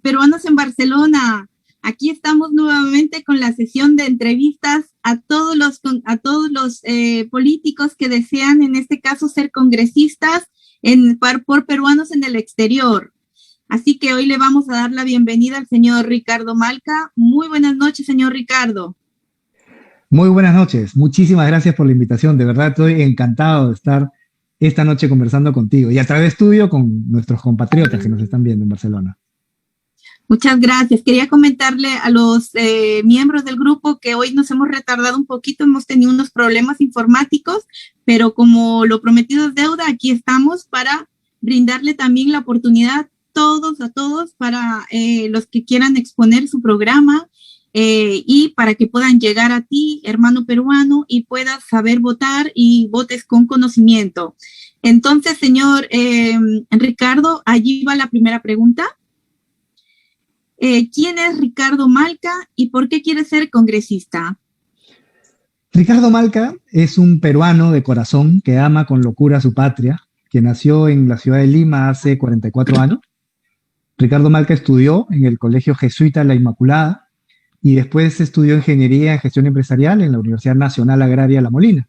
peruanos en Barcelona. Aquí estamos nuevamente con la sesión de entrevistas a todos los políticos que desean, en este caso, ser congresistas por peruanos en el exterior. Así que hoy le vamos a dar la bienvenida al señor Ricardo Malca. Muy buenas noches, señor Ricardo. Muy buenas noches, muchísimas gracias por la invitación. De verdad estoy encantado de estar esta noche conversando contigo y a través tuyo con nuestros compatriotas que nos están viendo en Barcelona. Muchas gracias. Quería comentarle a los miembros del grupo que hoy nos hemos retardado un poquito, hemos tenido unos problemas informáticos, pero como lo prometido es deuda, aquí estamos para brindarle también la oportunidad a todos, para los que quieran exponer su programa y para que puedan llegar a ti, hermano peruano, y puedas saber votar y votes con conocimiento. Entonces, señor Ricardo, allí va la primera pregunta. ¿Quién es Ricardo Malca y por qué quiere ser congresista? Ricardo Malca es un peruano de corazón que ama con locura a su patria, que nació en la ciudad de Lima hace 44 años. Ricardo Malca estudió en el Colegio Jesuita La Inmaculada y después estudió Ingeniería en Gestión Empresarial en la Universidad Nacional Agraria La Molina.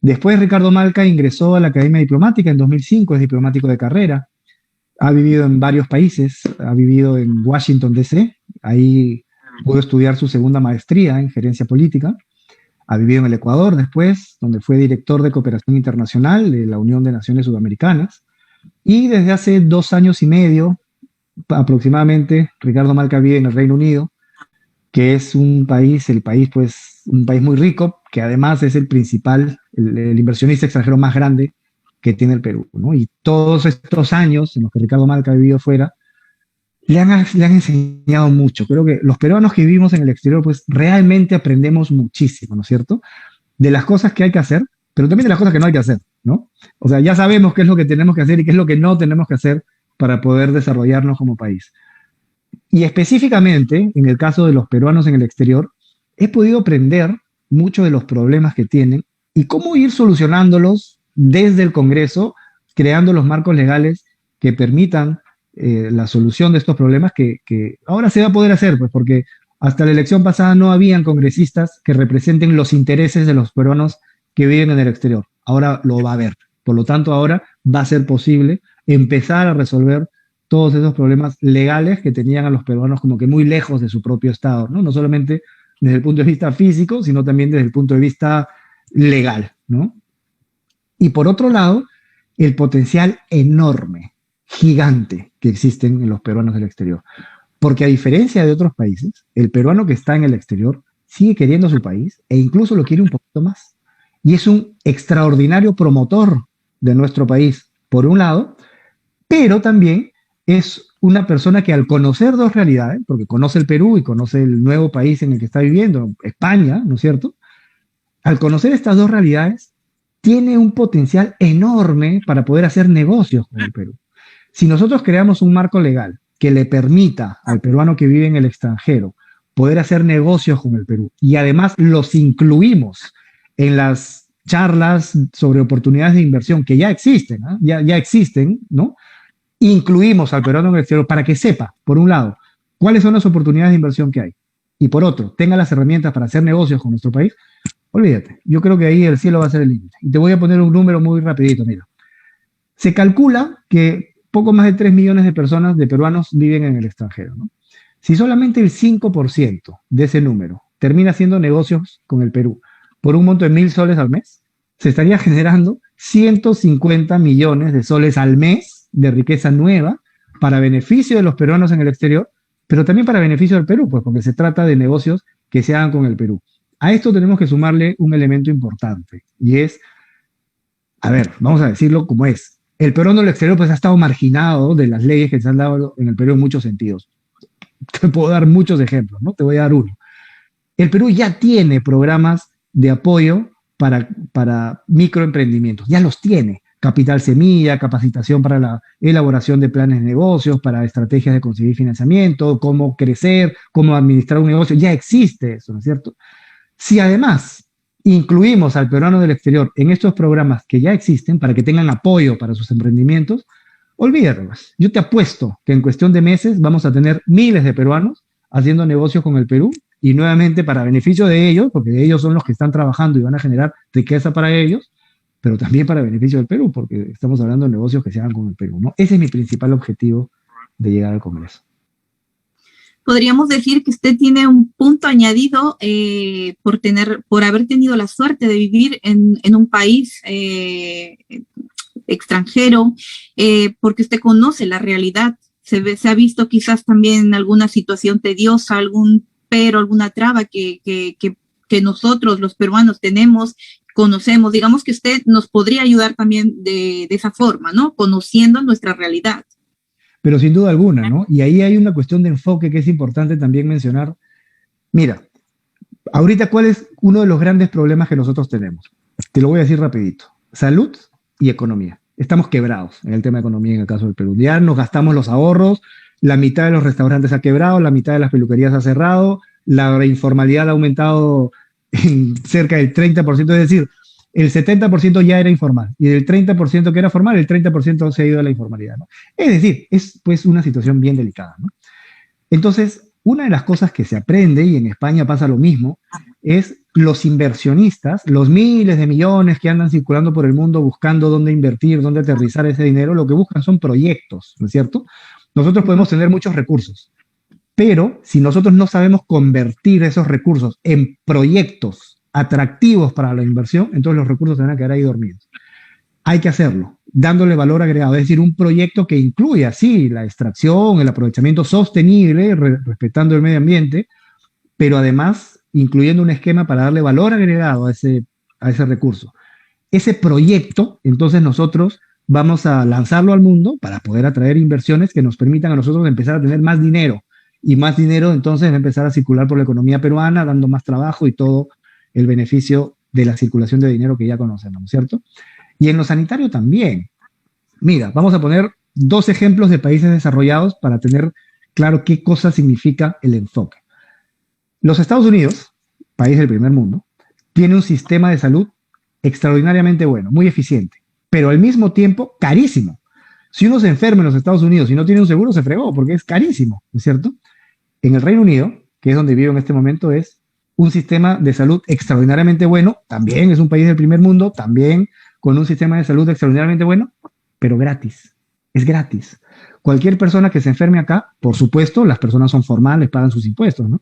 Después Ricardo Malca ingresó a la Academia Diplomática en 2005, es diplomático de carrera. Ha vivido en varios países, ha vivido en Washington, D.C., ahí pudo estudiar su segunda maestría en gerencia política. Ha vivido en el Ecuador después, donde fue director de cooperación internacional de la Unión de Naciones Sudamericanas. Y desde hace 2 años y medio, aproximadamente, Ricardo Malca vive en el Reino Unido, que es un país muy rico, que además es el principal, el inversionista extranjero más grande que tiene el Perú, ¿no? Y todos estos años en los que Ricardo Malca ha vivido fuera, le han enseñado mucho. Creo que los peruanos que vivimos en el exterior, pues realmente aprendemos muchísimo, ¿no es cierto? De las cosas que hay que hacer, pero también de las cosas que no hay que hacer, ¿no? O sea, ya sabemos qué es lo que tenemos que hacer y qué es lo que no tenemos que hacer para poder desarrollarnos como país. Y específicamente, en el caso de los peruanos en el exterior, he podido aprender mucho de los problemas que tienen y cómo ir solucionándolos desde el Congreso, creando los marcos legales que permitan la solución de estos problemas que ahora se va a poder hacer, pues porque hasta la elección pasada no habían congresistas que representen los intereses de los peruanos que viven en el exterior. Ahora lo va a haber. Por lo tanto, ahora va a ser posible empezar a resolver todos esos problemas legales que tenían a los peruanos como que muy lejos de su propio estado, ¿no? No solamente desde el punto de vista físico, sino también desde el punto de vista legal, ¿no? Y por otro lado, el potencial enorme, gigante que existen en los peruanos del exterior. Porque a diferencia de otros países, el peruano que está en el exterior sigue queriendo su país e incluso lo quiere un poquito más. Y es un extraordinario promotor de nuestro país, por un lado, pero también es una persona que al conocer dos realidades, porque conoce el Perú y conoce el nuevo país en el que está viviendo, España, ¿no es cierto? Al conocer estas dos realidades, tiene un potencial enorme para poder hacer negocios con el Perú. Si nosotros creamos un marco legal que le permita al peruano que vive en el extranjero poder hacer negocios con el Perú y además los incluimos en las charlas sobre oportunidades de inversión que ya existen, ¿eh? ya existen, ¿no? Incluimos al peruano en el exterior para que sepa, por un lado, cuáles son las oportunidades de inversión que hay y por otro, tenga las herramientas para hacer negocios con nuestro país. Olvídate, yo creo que ahí el cielo va a ser el límite. Y te voy a poner un número muy rapidito, mira. Se calcula que poco más de 3 millones de personas, de peruanos, viven en el extranjero, ¿no? Si solamente el 5% de ese número termina haciendo negocios con el Perú por un monto de 1.000 soles al mes, se estaría generando 150 millones de soles al mes de riqueza nueva para beneficio de los peruanos en el exterior, pero también para beneficio del Perú, pues porque se trata de negocios que se hagan con el Perú. A esto tenemos que sumarle un elemento importante y es, a ver, vamos a decirlo como es. El peruano del exterior pues ha estado marginado de las leyes que se han dado en el Perú en muchos sentidos. Te puedo dar muchos ejemplos, ¿no? Te voy a dar uno. El Perú ya tiene programas de apoyo para microemprendimientos, ya los tiene. Capital Semilla, capacitación para la elaboración de planes de negocios, para estrategias de conseguir financiamiento, cómo crecer, cómo administrar un negocio, ya existe eso, ¿no es cierto? Si además incluimos al peruano del exterior en estos programas que ya existen para que tengan apoyo para sus emprendimientos, olvídate, pues. Yo te apuesto que en cuestión de meses vamos a tener miles de peruanos haciendo negocios con el Perú y nuevamente para beneficio de ellos, porque ellos son los que están trabajando y van a generar riqueza para ellos, pero también para beneficio del Perú, porque estamos hablando de negocios que se hagan con el Perú, ¿no? Ese es mi principal objetivo de llegar al Congreso. Podríamos decir que usted tiene un punto añadido por haber tenido la suerte de vivir en un país extranjero, porque usted conoce la realidad. Se ha visto quizás también alguna situación tediosa, alguna traba que nosotros, los peruanos, conocemos. Digamos que usted nos podría ayudar también de esa forma, ¿no? Conociendo nuestra realidad. Pero sin duda alguna, ¿no? Y ahí hay una cuestión de enfoque que es importante también mencionar. Mira, ahorita, ¿cuál es uno de los grandes problemas que nosotros tenemos? Te lo voy a decir rapidito. Salud y economía. Estamos quebrados en el tema de economía en el caso del Perú. Ya nos gastamos los ahorros, la mitad de los restaurantes ha quebrado, la mitad de las peluquerías ha cerrado, la informalidad ha aumentado en cerca del 30%, es decir, el 70% ya era informal y del 30% que era formal, el 30% se ha ido a la informalidad, ¿no? Es decir, es pues una situación bien delicada, ¿no? Entonces, una de las cosas que se aprende, y en España pasa lo mismo, es los inversionistas, los miles de millones que andan circulando por el mundo buscando dónde invertir, dónde aterrizar ese dinero, lo que buscan son proyectos, ¿no es cierto? Nosotros podemos tener muchos recursos, pero si nosotros no sabemos convertir esos recursos en proyectos atractivos para la inversión, entonces los recursos se van a quedar ahí dormidos. Hay que hacerlo, dándole valor agregado, es decir, un proyecto que incluya, sí, la extracción, el aprovechamiento sostenible, respetando el medio ambiente, pero además incluyendo un esquema para darle valor agregado a ese recurso. Ese proyecto, entonces nosotros vamos a lanzarlo al mundo para poder atraer inversiones que nos permitan a nosotros empezar a tener más dinero, y más dinero entonces va a empezar a circular por la economía peruana, dando más trabajo y todo el beneficio de la circulación de dinero que ya conocemos, ¿cierto? Y en lo sanitario también. Mira, vamos a poner dos ejemplos de países desarrollados para tener claro qué cosa significa el enfoque. Los Estados Unidos, país del primer mundo, tiene un sistema de salud extraordinariamente bueno, muy eficiente, pero al mismo tiempo carísimo. Si uno se enferma en los Estados Unidos y no tiene un seguro, se fregó, porque es carísimo, ¿no es cierto? En el Reino Unido, que es donde vivo en este momento, es un sistema de salud extraordinariamente bueno, también es un país del primer mundo, también con un sistema de salud extraordinariamente bueno, pero gratis, es gratis. Cualquier persona que se enferme acá, por supuesto, las personas son formales, pagan sus impuestos, ¿no?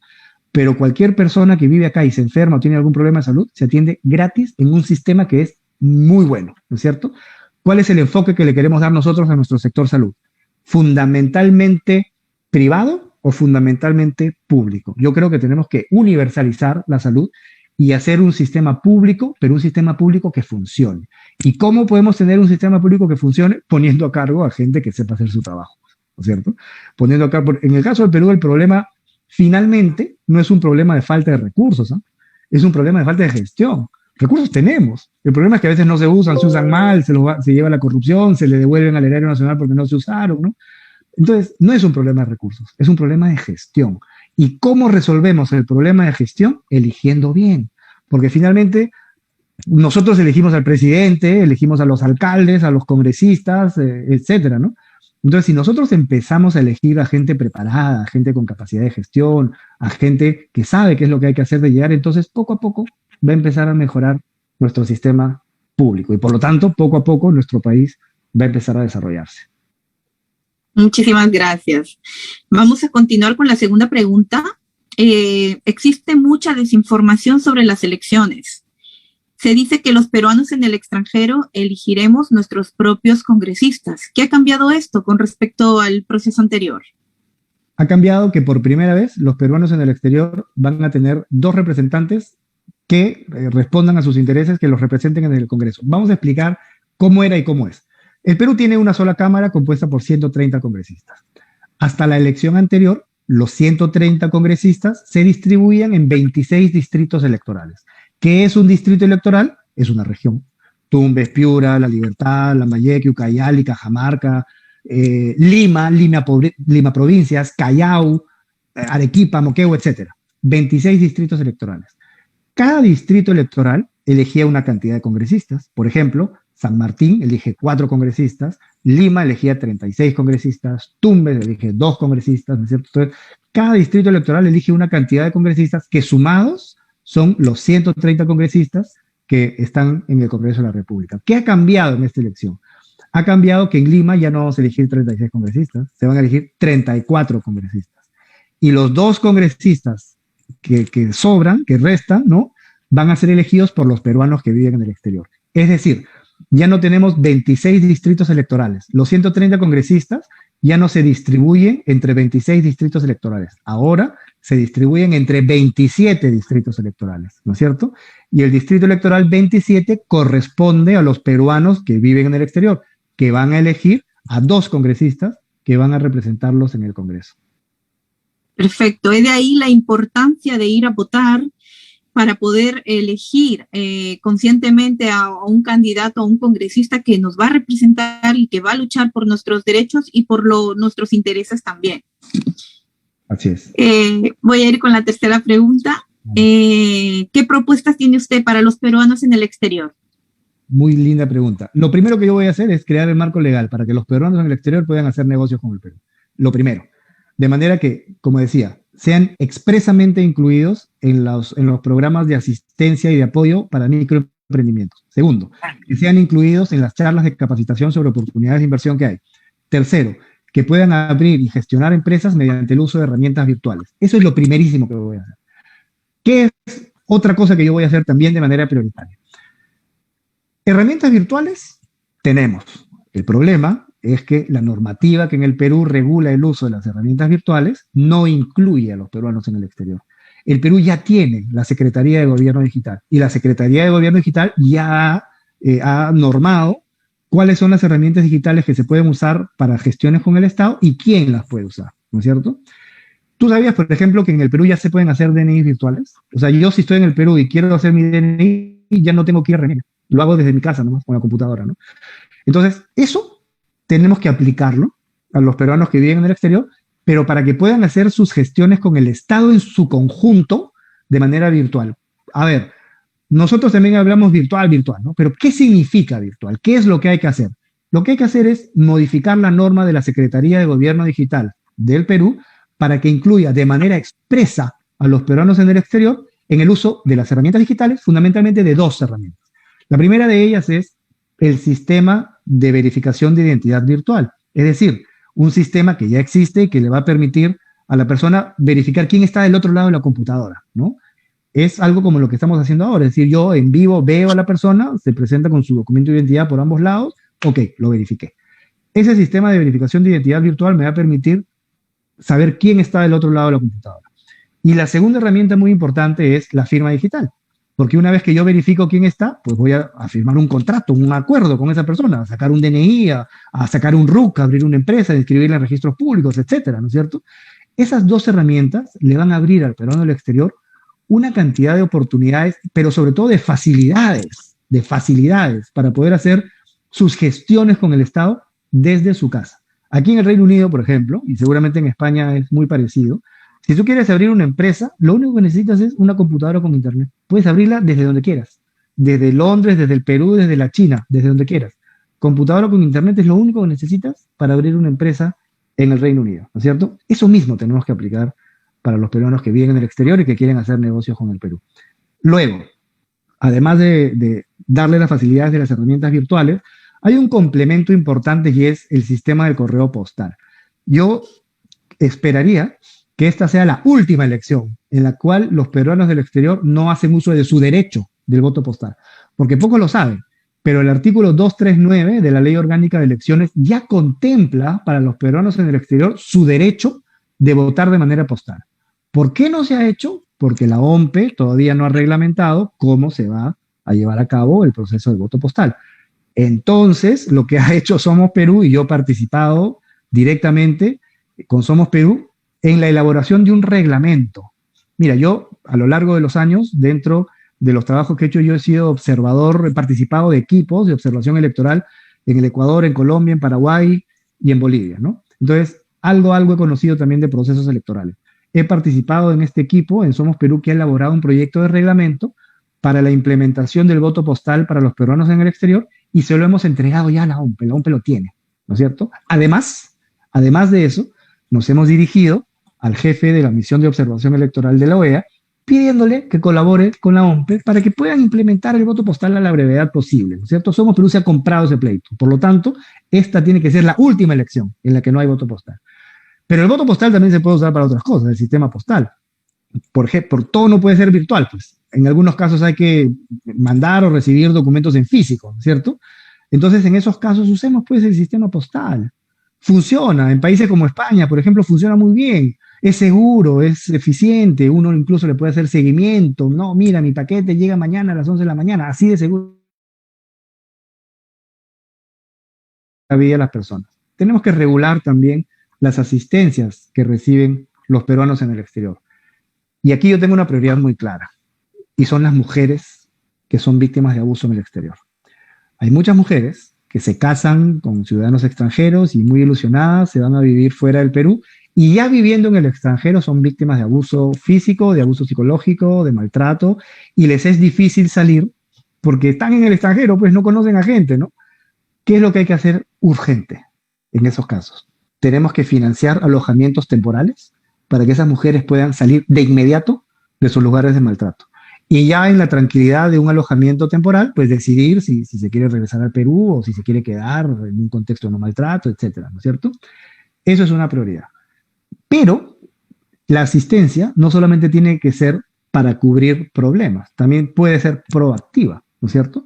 Pero cualquier persona que vive acá y se enferma o tiene algún problema de salud, se atiende gratis en un sistema que es muy bueno, ¿no es cierto? ¿Cuál es el enfoque que le queremos dar nosotros a nuestro sector salud? ¿Fundamentalmente privado o fundamentalmente público? Yo creo que tenemos que universalizar la salud y hacer un sistema público, pero un sistema público que funcione. ¿Y cómo podemos tener un sistema público que funcione? Poniendo a cargo a gente que sepa hacer su trabajo, ¿no es cierto? Poniendo a cargo, en el caso del Perú, el problema finalmente no es un problema de falta de recursos, ¿eh? Es un problema de falta de gestión. Recursos tenemos. El problema es que a veces no se usan mal, se lleva la corrupción, se le devuelven al erario nacional porque no se usaron, ¿no? Entonces, no es un problema de recursos, es un problema de gestión. ¿Y cómo resolvemos el problema de gestión? Eligiendo bien. Porque finalmente nosotros elegimos al presidente, elegimos a los alcaldes, a los congresistas, etcétera, ¿no? Entonces, si nosotros empezamos a elegir a gente preparada, a gente con capacidad de gestión, a gente que sabe qué es lo que hay que hacer de llegar, entonces poco a poco va a empezar a mejorar nuestro sistema público y por lo tanto, poco a poco nuestro país va a empezar a desarrollarse. Muchísimas gracias. Vamos a continuar con la segunda pregunta. Existe mucha desinformación sobre las elecciones. Se dice que los peruanos en el extranjero elegiremos nuestros propios congresistas. ¿Qué ha cambiado esto con respecto al proceso anterior? Ha cambiado que por primera vez los peruanos en el exterior van a tener dos representantes que respondan a sus intereses, que los representen en el Congreso. Vamos a explicar cómo era y cómo es. El Perú tiene una sola Cámara compuesta por 130 congresistas. Hasta la elección anterior, los 130 congresistas se distribuían en 26 distritos electorales. ¿Qué es un distrito electoral? Es una región. Tumbes, Piura, La Libertad, Lambayeque, Ucayali, Cajamarca, Lima provincias, Callao, Arequipa, Moquegua, etc. 26 distritos electorales. Cada distrito electoral elegía una cantidad de congresistas. Por ejemplo, San Martín elige 4 congresistas, Lima elegía 36 congresistas, Tumbes elige 2 congresistas, ¿no es cierto? Entonces, cada distrito electoral elige una cantidad de congresistas que sumados son los 130 congresistas que están en el Congreso de la República. ¿Qué ha cambiado en esta elección? Ha cambiado que en Lima ya no vamos a elegir 36 congresistas, se van a elegir 34 congresistas. Y los 2 congresistas que sobran, que restan, ¿no? Van a ser elegidos por los peruanos que viven en el exterior. Es decir, ya no tenemos 26 distritos electorales. Los 130 congresistas ya no se distribuyen entre 26 distritos electorales. Ahora se distribuyen entre 27 distritos electorales, ¿no es cierto? Y el distrito electoral 27 corresponde a los peruanos que viven en el exterior, que van a elegir a 2 congresistas que van a representarlos en el Congreso. Perfecto. Es de ahí la importancia de ir a votar para poder elegir conscientemente a un candidato, a un congresista que nos va a representar y que va a luchar por nuestros derechos y por nuestros intereses también. Así es. Voy a ir con la tercera pregunta. ¿Qué propuestas tiene usted para los peruanos en el exterior? Muy linda pregunta. Lo primero que yo voy a hacer es crear el marco legal para que los peruanos en el exterior puedan hacer negocios con el Perú. Lo primero. De manera que, como decía, sean expresamente incluidos en los programas de asistencia y de apoyo para microemprendimientos. Segundo, que sean incluidos en las charlas de capacitación sobre oportunidades de inversión que hay. Tercero, que puedan abrir y gestionar empresas mediante el uso de herramientas virtuales. Eso es lo primerísimo que voy a hacer. ¿Qué es otra cosa que yo voy a hacer también de manera prioritaria? Herramientas virtuales tenemos. El problema es que la normativa que en el Perú regula el uso de las herramientas virtuales no incluye a los peruanos en el exterior. El Perú ya tiene la Secretaría de Gobierno Digital y la Secretaría de Gobierno Digital ya ha normado cuáles son las herramientas digitales que se pueden usar para gestiones con el Estado y quién las puede usar, ¿no es cierto? ¿Tú sabías, por ejemplo, que en el Perú ya se pueden hacer DNI virtuales? O sea, yo si estoy en el Perú y quiero hacer mi DNI, ya no tengo que ir a RENIEC. Lo hago desde mi casa nomás, con la computadora, ¿no? Entonces, eso tenemos que aplicarlo a los peruanos que viven en el exterior, pero para que puedan hacer sus gestiones con el Estado en su conjunto de manera virtual. A ver, nosotros también hablamos virtual, ¿no? Pero ¿qué significa virtual? ¿Qué es lo que hay que hacer? Lo que hay que hacer es modificar la norma de la Secretaría de Gobierno Digital del Perú para que incluya de manera expresa a los peruanos en el exterior en el uso de las herramientas digitales, fundamentalmente de 2 herramientas. La primera de ellas es el sistema de verificación de identidad virtual, es decir, un sistema que ya existe y que le va a permitir a la persona verificar quién está del otro lado de la computadora, ¿no? Es algo como lo que estamos haciendo ahora, es decir, yo en vivo veo a la persona, se presenta con su documento de identidad por ambos lados, ok, lo verifiqué. Ese sistema de verificación de identidad virtual me va a permitir saber quién está del otro lado de la computadora. Y la segunda herramienta muy importante es la firma digital. Porque una vez que yo verifico quién está, pues voy a firmar un contrato, un acuerdo con esa persona, a sacar un DNI, a sacar un RUC, a abrir una empresa, a inscribirla en registros públicos, etcétera, ¿no es cierto? Esas 2 herramientas le van a abrir al peruano del exterior una cantidad de oportunidades, pero sobre todo de facilidades para poder hacer sus gestiones con el Estado desde su casa. Aquí en el Reino Unido, por ejemplo, y seguramente en España es muy parecido, si tú quieres abrir una empresa, lo único que necesitas es una computadora con internet. Puedes abrirla desde donde quieras. Desde Londres, desde el Perú, desde la China, desde donde quieras. Computadora con internet es lo único que necesitas para abrir una empresa en el Reino Unido, ¿no es cierto? Eso mismo tenemos que aplicar para los peruanos que viven en el exterior y que quieren hacer negocios con el Perú. Luego, además de darle las facilidades de las herramientas virtuales, hay un complemento importante y es el sistema del correo postal. Yo esperaría que esta sea la última elección en la cual los peruanos del exterior no hacen uso de su derecho del voto postal, porque pocos lo saben, pero el artículo 239 de la Ley Orgánica de Elecciones ya contempla para los peruanos en el exterior su derecho de votar de manera postal. ¿Por qué no se ha hecho? Porque la OMPE todavía no ha reglamentado cómo se va a llevar a cabo el proceso del voto postal. Entonces, lo que ha hecho Somos Perú, y yo he participado directamente con Somos Perú, en la elaboración de un reglamento. Mira, yo a lo largo de los años, dentro de los trabajos que he hecho, yo he sido observador, he participado de equipos de observación electoral en el Ecuador, en Colombia, en Paraguay y en Bolivia, ¿no? Entonces, algo he conocido también de procesos electorales. He participado en este equipo, en Somos Perú, que ha elaborado un proyecto de reglamento para la implementación del voto postal para los peruanos en el exterior y se lo hemos entregado ya a la OMPE lo tiene, ¿no es cierto? Además de eso, nos hemos dirigido al jefe de la misión de observación electoral de la OEA, pidiéndole que colabore con la OMPE para que puedan implementar el voto postal a la brevedad posible, ¿no es cierto? Somos Perú se ha comprado ese pleito, por lo tanto, esta tiene que ser la última elección en la que no hay voto postal. Pero el voto postal también se puede usar para otras cosas, el sistema postal. Por ejemplo, todo no puede ser virtual, pues. En algunos casos hay que mandar o recibir documentos en físico, ¿cierto? Entonces, en esos casos usemos pues el sistema postal. Funciona, en países como España, por ejemplo, funciona muy bien. Es seguro, es eficiente, uno incluso le puede hacer seguimiento. No, mira, mi paquete llega mañana a las 11 de la mañana, así de seguro la vida de las personas. Tenemos que regular también las asistencias que reciben los peruanos en el exterior. Y aquí yo tengo una prioridad muy clara, y son las mujeres que son víctimas de abuso en el exterior. Hay muchas mujeres que se casan con ciudadanos extranjeros y muy ilusionadas se van a vivir fuera del Perú y ya viviendo en el extranjero son víctimas de abuso físico, de abuso psicológico, de maltrato y les es difícil salir porque están en el extranjero, pues no conocen a gente, ¿no? ¿Qué es lo que hay que hacer urgente en esos casos? Tenemos que financiar alojamientos temporales para que esas mujeres puedan salir de inmediato de sus lugares de maltrato. Y ya en la tranquilidad de un alojamiento temporal, pues decidir si se quiere regresar al Perú o si se quiere quedar en un contexto de no maltrato, etcétera, ¿no es cierto? Eso es una prioridad. Pero la asistencia no solamente tiene que ser para cubrir problemas, también puede ser proactiva, ¿no es cierto?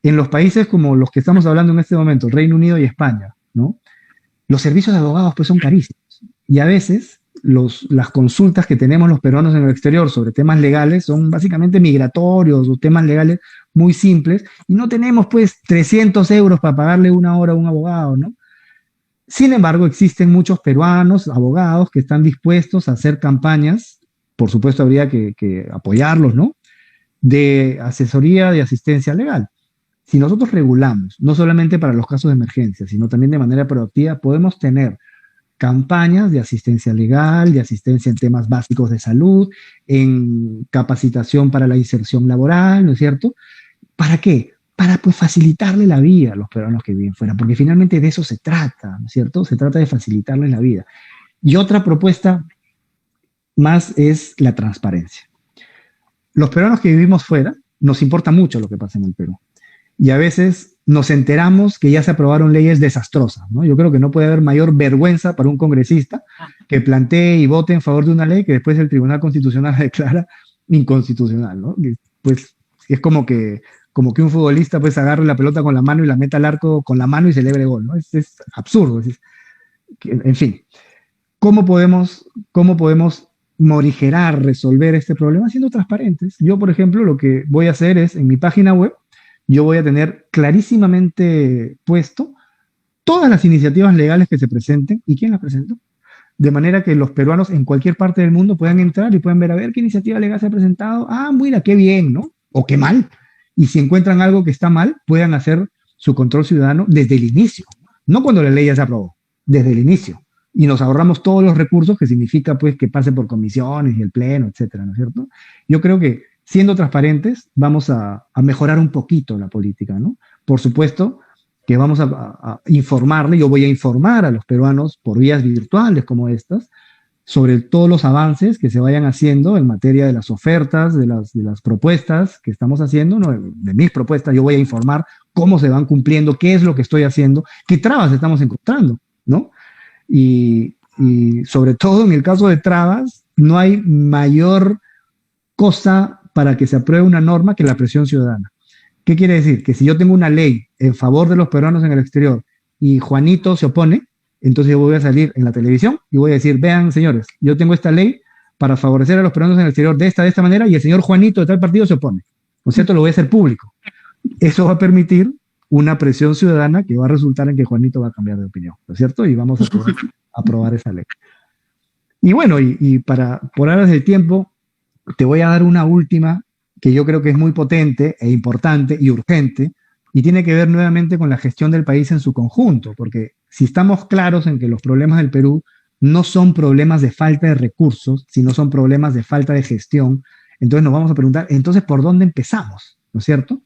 En los países como los que estamos hablando en este momento, Reino Unido y España, ¿no? Los servicios de abogados pues son carísimos y a veces las consultas que tenemos los peruanos en el exterior sobre temas legales son básicamente migratorios o temas legales muy simples y no tenemos pues 300 euros para pagarle una hora a un abogado, ¿no? Sin embargo, existen muchos peruanos, abogados, que están dispuestos a hacer campañas, por supuesto habría que apoyarlos, ¿no? De asesoría, de asistencia legal. Si nosotros regulamos, no solamente para los casos de emergencia, sino también de manera proactiva, podemos tener campañas de asistencia legal, de asistencia en temas básicos de salud, en capacitación para la inserción laboral, ¿no es cierto? ¿Para qué? Para pues facilitarle la vida a los peruanos que viven fuera, porque finalmente de eso se trata, ¿no es cierto? Se trata de facilitarles la vida. Y otra propuesta más es la transparencia. Los peruanos que vivimos fuera, nos importa mucho lo que pasa en el Perú. Y a veces nos enteramos que ya se aprobaron leyes desastrosas, ¿no? Yo creo que no puede haber mayor vergüenza para un congresista que plantee y vote en favor de una ley que después el Tribunal Constitucional la declara inconstitucional, ¿no? Y pues es como que un futbolista pues agarre la pelota con la mano y la meta al arco con la mano y celebre gol, ¿no? Es absurdo. En fin, ¿cómo podemos morigerar, resolver este problema? Siendo transparentes. Yo, por ejemplo, lo que voy a hacer es, en mi página web, yo voy a tener clarísimamente puesto todas las iniciativas legales que se presenten y quién las presentó. De manera que los peruanos en cualquier parte del mundo puedan entrar y puedan ver a ver qué iniciativa legal se ha presentado. Ah, mira, qué bien, ¿no? O qué mal. Y si encuentran algo que está mal, puedan hacer su control ciudadano desde el inicio. No cuando la ley ya se aprobó, desde el inicio. Y nos ahorramos todos los recursos que significa pues que pase por comisiones y el pleno, etcétera, ¿no es cierto? Yo creo que siendo transparentes, vamos a mejorar un poquito la política, ¿no? Por supuesto que vamos a informarle, yo voy a informar a los peruanos por vías virtuales como estas, sobre todos los avances que se vayan haciendo en materia de las ofertas, de las propuestas que estamos haciendo, ¿no? De mis propuestas, yo voy a informar cómo se van cumpliendo, qué es lo que estoy haciendo, qué trabas estamos encontrando, ¿no? Y sobre todo en el caso de trabas, no hay mayor cosa para que se apruebe una norma que la presión ciudadana. ¿Qué quiere decir? Que si yo tengo una ley en favor de los peruanos en el exterior y Juanito se opone, entonces yo voy a salir en la televisión y voy a decir, vean señores, yo tengo esta ley para favorecer a los peruanos en el exterior de esta manera y el señor Juanito de tal partido se opone. ¿No es cierto? Lo voy a hacer público. Eso va a permitir una presión ciudadana que va a resultar en que Juanito va a cambiar de opinión, ¿no es cierto? Y vamos a poder aprobar esa ley. Y bueno, por horas del tiempo, te voy a dar una última que yo creo que es muy potente e importante y urgente y tiene que ver nuevamente con la gestión del país en su conjunto, porque si estamos claros en que los problemas del Perú no son problemas de falta de recursos, sino son problemas de falta de gestión, entonces nos vamos a preguntar, entonces, ¿por dónde empezamos? ¿No es cierto?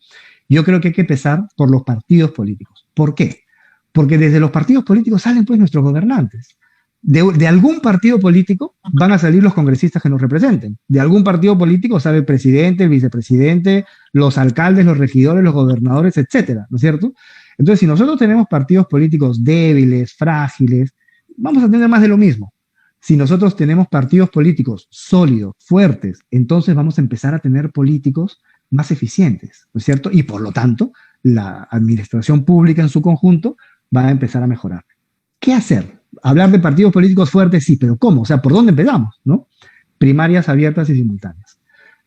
Yo creo que hay que empezar por los partidos políticos. ¿Por qué? Porque desde los partidos políticos salen pues nuestros gobernantes. De algún partido político van a salir los congresistas que nos representen. De algún partido político sale el presidente, el vicepresidente, los alcaldes, los regidores, los gobernadores, etcétera, ¿no es cierto? Entonces, si nosotros tenemos partidos políticos débiles, frágiles, vamos a tener más de lo mismo. Si nosotros tenemos partidos políticos sólidos, fuertes, entonces vamos a empezar a tener políticos más eficientes, ¿no es cierto? Y por lo tanto, la administración pública en su conjunto va a empezar a mejorar. ¿Qué hacer? Hablar de partidos políticos fuertes, sí, pero ¿cómo? O sea, ¿por dónde empezamos? ¿No? Primarias abiertas y simultáneas.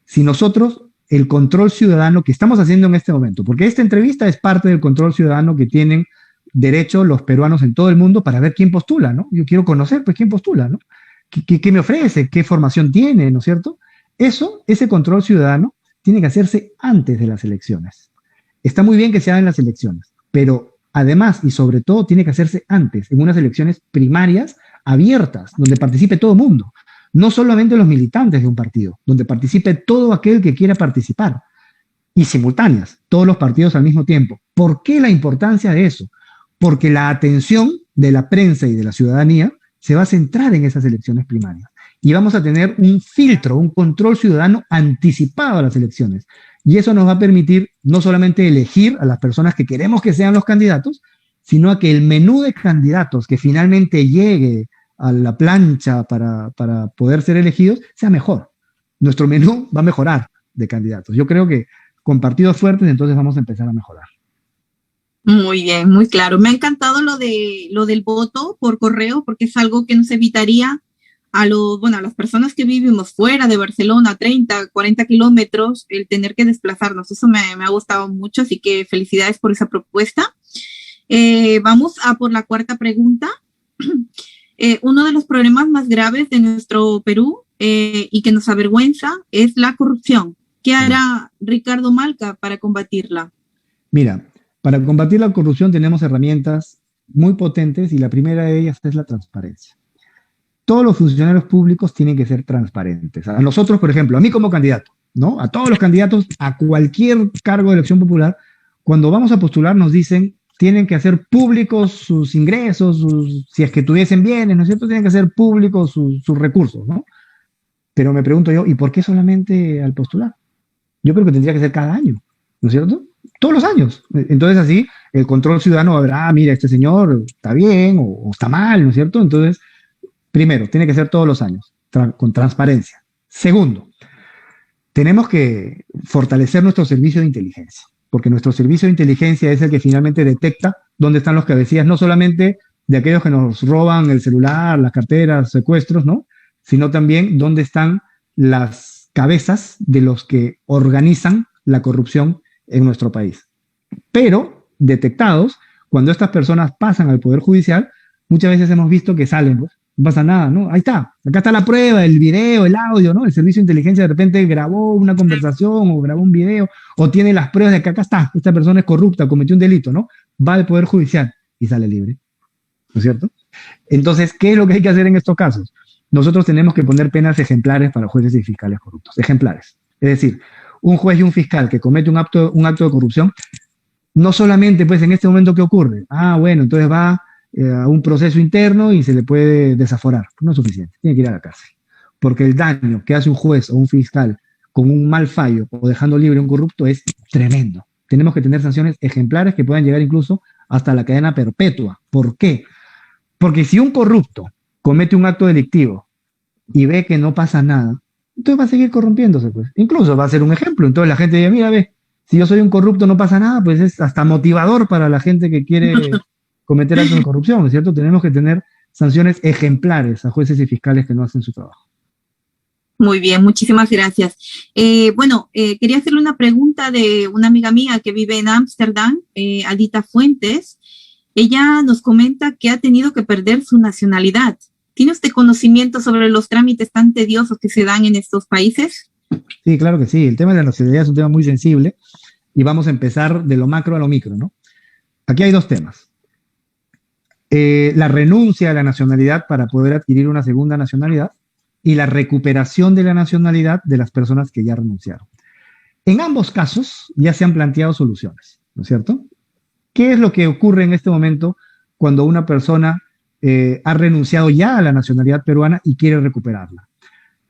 Si nosotros, el control ciudadano que estamos haciendo en este momento, porque esta entrevista es parte del control ciudadano que tienen derecho los peruanos en todo el mundo para ver quién postula, ¿no? Yo quiero conocer, pues, quién postula, ¿no? ¿Qué me ofrece? ¿Qué formación tiene? ¿No es cierto? Ese control ciudadano tiene que hacerse antes de las elecciones. Está muy bien que se hagan las elecciones, pero además y sobre todo tiene que hacerse antes, en unas elecciones primarias abiertas, donde participe todo el mundo, no solamente los militantes de un partido, donde participe todo aquel que quiera participar, y simultáneas, todos los partidos al mismo tiempo. ¿Por qué la importancia de eso? Porque la atención de la prensa y de la ciudadanía se va a centrar en esas elecciones primarias. Y vamos a tener un filtro, un control ciudadano anticipado a las elecciones. Y eso nos va a permitir no solamente elegir a las personas que queremos que sean los candidatos, sino a que el menú de candidatos que finalmente llegue a la plancha para poder ser elegidos sea mejor. Nuestro menú va a mejorar de candidatos. Yo creo que con partidos fuertes entonces vamos a empezar a mejorar. Muy bien, muy claro. Me ha encantado lo del voto por correo, porque es algo que nos evitaría a las personas que vivimos fuera de Barcelona, 30, 40 kilómetros, el tener que desplazarnos. Eso me ha gustado mucho, así que felicidades por esa propuesta. Vamos a por la cuarta pregunta. Uno de los problemas más graves de nuestro Perú y que nos avergüenza es la corrupción. ¿Qué hará Ricardo Malca para combatirla? Mira, para combatir la corrupción tenemos herramientas muy potentes y la primera de ellas es la transparencia. Todos los funcionarios públicos tienen que ser transparentes. A nosotros, por ejemplo, a mí como candidato, ¿no? A todos los candidatos, a cualquier cargo de elección popular, cuando vamos a postular nos dicen, tienen que hacer públicos sus ingresos, si es que tuviesen bienes, ¿no es cierto? Tienen que hacer públicos sus recursos, ¿no? Pero me pregunto yo, ¿y por qué solamente al postular? Yo creo que tendría que ser cada año, ¿no es cierto? Todos los años. Entonces así el control ciudadano va a ver, mira, este señor está bien o está mal, ¿no es cierto? Entonces, primero, tiene que ser todos los años, con transparencia. Segundo, tenemos que fortalecer nuestro servicio de inteligencia, porque nuestro servicio de inteligencia es el que finalmente detecta dónde están los cabecillas, no solamente de aquellos que nos roban el celular, las carteras, secuestros, ¿no? Sino también dónde están las cabezas de los que organizan la corrupción en nuestro país. Pero, detectados, cuando estas personas pasan al Poder Judicial, muchas veces hemos visto que salen, pues, no pasa nada, ¿no? Ahí está, acá está la prueba, el video, el audio, ¿no? El servicio de inteligencia de repente grabó una conversación o grabó un video o tiene las pruebas de que acá está, esta persona es corrupta, cometió un delito, ¿no? Va al Poder Judicial y sale libre, ¿no es cierto? Entonces, ¿qué es lo que hay que hacer en estos casos? Nosotros tenemos que poner penas ejemplares para jueces y fiscales corruptos, ejemplares. Es decir, un juez y un fiscal que comete un acto de corrupción, no solamente, pues, en este momento, ¿qué ocurre? Bueno, entonces va a un proceso interno y se le puede desaforar. No es suficiente, tiene que ir a la cárcel. Porque el daño que hace un juez o un fiscal con un mal fallo o dejando libre a un corrupto es tremendo. Tenemos que tener sanciones ejemplares que puedan llegar incluso hasta la cadena perpetua. ¿Por qué? Porque si un corrupto comete un acto delictivo y ve que no pasa nada, entonces va a seguir corrompiéndose, pues. Incluso va a ser un ejemplo. Entonces la gente dice, mira, ve, si yo soy un corrupto no pasa nada, pues es hasta motivador para la gente que quiere cometer actos de corrupción, ¿no es cierto? Tenemos que tener sanciones ejemplares a jueces y fiscales que no hacen su trabajo. Muy bien, muchísimas gracias. Quería hacerle una pregunta de una amiga mía que vive en Ámsterdam, Adita Fuentes. Ella nos comenta que ha tenido que perder su nacionalidad. ¿Tiene usted conocimiento sobre los trámites tan tediosos que se dan en estos países? Sí, claro que sí. El tema de la nacionalidad es un tema muy sensible y vamos a empezar de lo macro a lo micro, ¿no? Aquí hay dos temas. La renuncia a la nacionalidad para poder adquirir una segunda nacionalidad y la recuperación de la nacionalidad de las personas que ya renunciaron. En ambos casos ya se han planteado soluciones, ¿no es cierto? ¿Qué es lo que ocurre en este momento cuando una persona ha renunciado ya a la nacionalidad peruana y quiere recuperarla?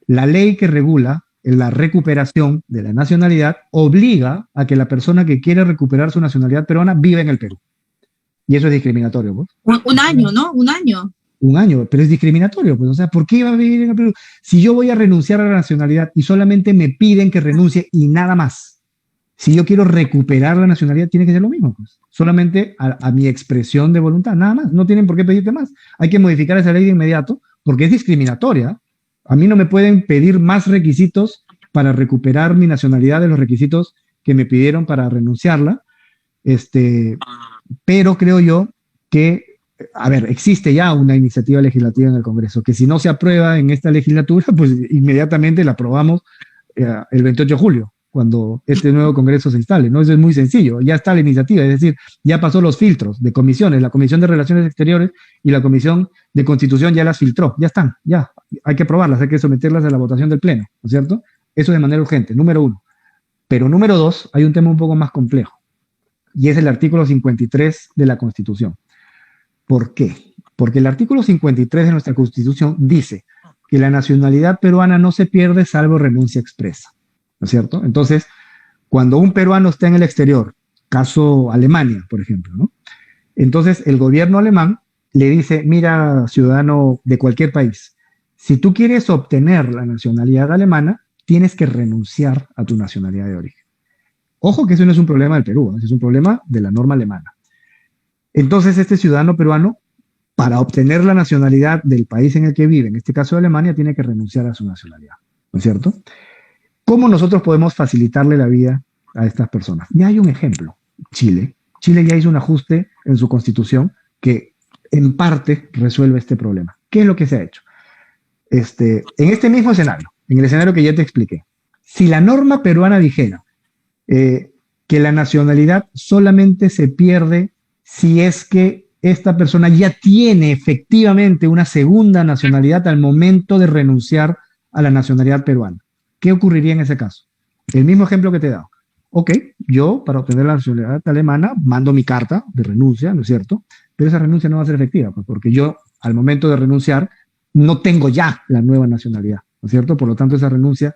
La ley que regula la recuperación de la nacionalidad obliga a que la persona que quiere recuperar su nacionalidad peruana viva en el Perú. Y eso es discriminatorio, pues. Un año, ¿no? Un año. Un año, pero es discriminatorio, pues. O sea, ¿por qué iba a vivir en el Perú? Si yo voy a renunciar a la nacionalidad y solamente me piden que renuncie y nada más. Si yo quiero recuperar la nacionalidad, tiene que ser lo mismo, pues. Solamente a mi expresión de voluntad, nada más. No tienen por qué pedirte más. Hay que modificar esa ley de inmediato porque es discriminatoria. A mí no me pueden pedir más requisitos para recuperar mi nacionalidad de los requisitos que me pidieron para renunciarla. Pero creo yo que, a ver, existe ya una iniciativa legislativa en el Congreso, que si no se aprueba en esta legislatura, pues inmediatamente la aprobamos el 28 de julio, cuando este nuevo Congreso se instale, ¿no? Eso es muy sencillo, ya está la iniciativa, es decir, ya pasó los filtros de comisiones, la Comisión de Relaciones Exteriores y la Comisión de Constitución ya las filtró, ya están, ya, hay que aprobarlas, hay que someterlas a la votación del Pleno, ¿no es cierto? Eso de manera urgente, número uno. Pero número dos, hay un tema un poco más complejo, y es el artículo 53 de la Constitución. ¿Por qué? Porque el artículo 53 de nuestra Constitución dice que la nacionalidad peruana no se pierde salvo renuncia expresa, ¿no es cierto? Entonces, cuando un peruano está en el exterior, caso Alemania, por ejemplo, ¿no? Entonces, el gobierno alemán le dice, mira, ciudadano de cualquier país, si tú quieres obtener la nacionalidad alemana, tienes que renunciar a tu nacionalidad de origen. Ojo que eso no es un problema del Perú, es un problema de la norma alemana. Entonces, este ciudadano peruano, para obtener la nacionalidad del país en el que vive, en este caso de Alemania, tiene que renunciar a su nacionalidad, ¿no es cierto? ¿Cómo nosotros podemos facilitarle la vida a estas personas? Ya hay un ejemplo, Chile. Chile ya hizo un ajuste en su constitución que en parte resuelve este problema. ¿Qué es lo que se ha hecho? En este mismo escenario, en el escenario que ya te expliqué, si la norma peruana dijera que la nacionalidad solamente se pierde si es que esta persona ya tiene efectivamente una segunda nacionalidad al momento de renunciar a la nacionalidad peruana. ¿Qué ocurriría en ese caso? El mismo ejemplo que te he dado. Ok, yo para obtener la nacionalidad alemana mando mi carta de renuncia, ¿no es cierto? Pero esa renuncia no va a ser efectiva, pues porque yo al momento de renunciar no tengo ya la nueva nacionalidad, ¿no es cierto? Por lo tanto, esa renuncia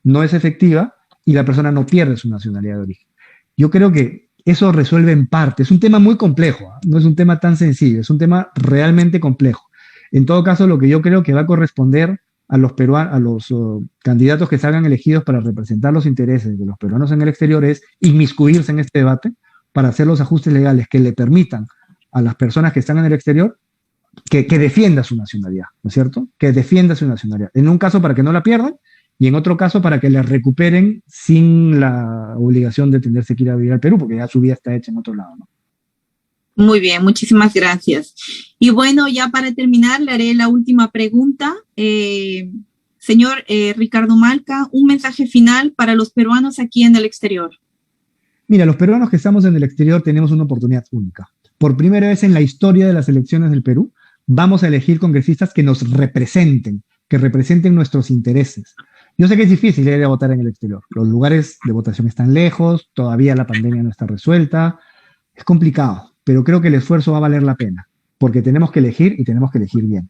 no es efectiva y la persona no pierde su nacionalidad de origen. Yo creo que eso resuelve en parte. Es un tema muy complejo, ¿eh? No es un tema tan sencillo, es un tema realmente complejo. En todo caso, lo que yo creo que va a corresponder a los peruanos, a los candidatos que salgan elegidos para representar los intereses de los peruanos en el exterior es inmiscuirse en este debate para hacer los ajustes legales que le permitan a las personas que están en el exterior que defienda su nacionalidad, ¿no es cierto? Que defienda su nacionalidad. En un caso para que no la pierdan y en otro caso para que la recuperen sin la obligación de tenerse que ir a vivir al Perú, porque ya su vida está hecha en otro lado, ¿no? Muy bien, muchísimas gracias. Y bueno, ya para terminar, le haré la última pregunta. Señor Ricardo Malca, un mensaje final para los peruanos aquí en el exterior. Mira, los peruanos que estamos en el exterior tenemos una oportunidad única. Por primera vez en la historia de las elecciones del Perú, vamos a elegir congresistas que nos representen, que representen nuestros intereses. Yo sé que es difícil ir a votar en el exterior. Los lugares de votación están lejos, todavía la pandemia no está resuelta. Es complicado, pero creo que el esfuerzo va a valer la pena, porque tenemos que elegir y tenemos que elegir bien.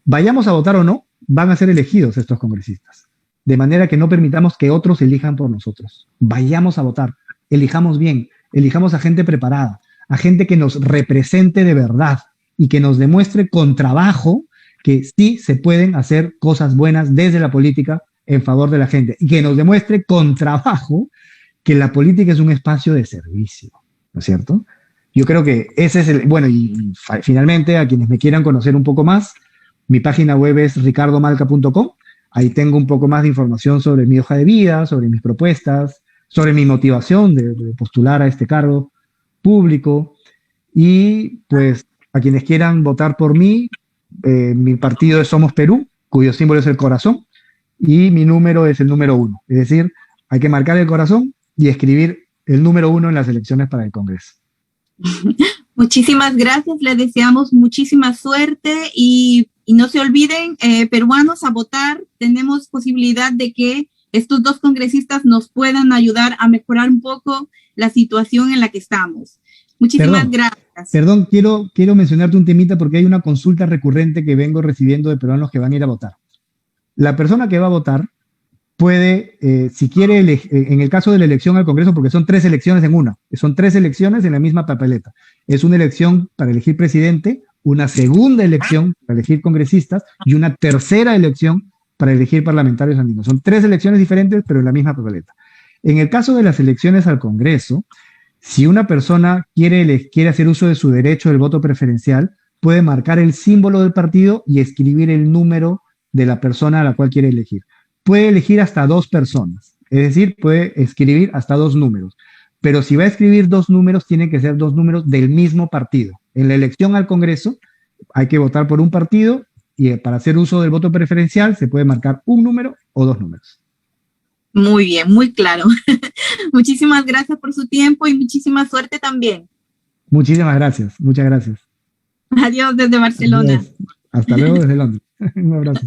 Vayamos a votar o no, van a ser elegidos estos congresistas. De manera que no permitamos que otros elijan por nosotros. Vayamos a votar, elijamos bien, elijamos a gente preparada, a gente que nos represente de verdad y que nos demuestre con trabajo que sí se pueden hacer cosas buenas desde la política en favor de la gente y que nos demuestre con trabajo que la política es un espacio de servicio, ¿no es cierto? Yo creo que ese es el, bueno, y finalmente a quienes me quieran conocer un poco más, mi página web es ricardomalca.com, ahí tengo un poco más de información sobre mi hoja de vida, sobre mis propuestas, sobre mi motivación de postular a este cargo público y pues a quienes quieran votar por mí, mi partido es Somos Perú, cuyo símbolo es el corazón, y mi número es el número 1. Es decir, hay que marcar el corazón y escribir el número 1 en las elecciones para el Congreso. Muchísimas gracias, les deseamos muchísima suerte y no se olviden, peruanos, a votar. Tenemos posibilidad de que estos dos congresistas nos puedan ayudar a mejorar un poco la situación en la que estamos. Muchísimas gracias. Perdón, quiero mencionarte un temita porque hay una consulta recurrente que vengo recibiendo de peruanos que van a ir a votar. La persona que va a votar puede, si quiere, en el caso de la elección al Congreso, porque son 3 elecciones en una, son 3 elecciones en la misma papeleta. Es una elección para elegir presidente, una segunda elección para elegir congresistas y una tercera elección para elegir parlamentarios andinos. Son 3 elecciones diferentes, pero en la misma papeleta. En el caso de las elecciones al Congreso, si una persona quiere hacer uso de su derecho del voto preferencial, puede marcar el símbolo del partido y escribir el número de la persona a la cual quiere elegir. Puede elegir hasta 2 personas, es decir, puede escribir hasta 2 números. Pero si va a escribir 2 números, tienen que ser 2 números del mismo partido. En la elección al Congreso hay que votar por un partido y para hacer uso del voto preferencial se puede marcar un número o 2 números. Muy bien, muy claro. Muchísimas gracias por su tiempo y muchísima suerte también. Muchísimas gracias, muchas gracias. Adiós desde Barcelona. Adiós. Hasta luego desde Londres. Un abrazo.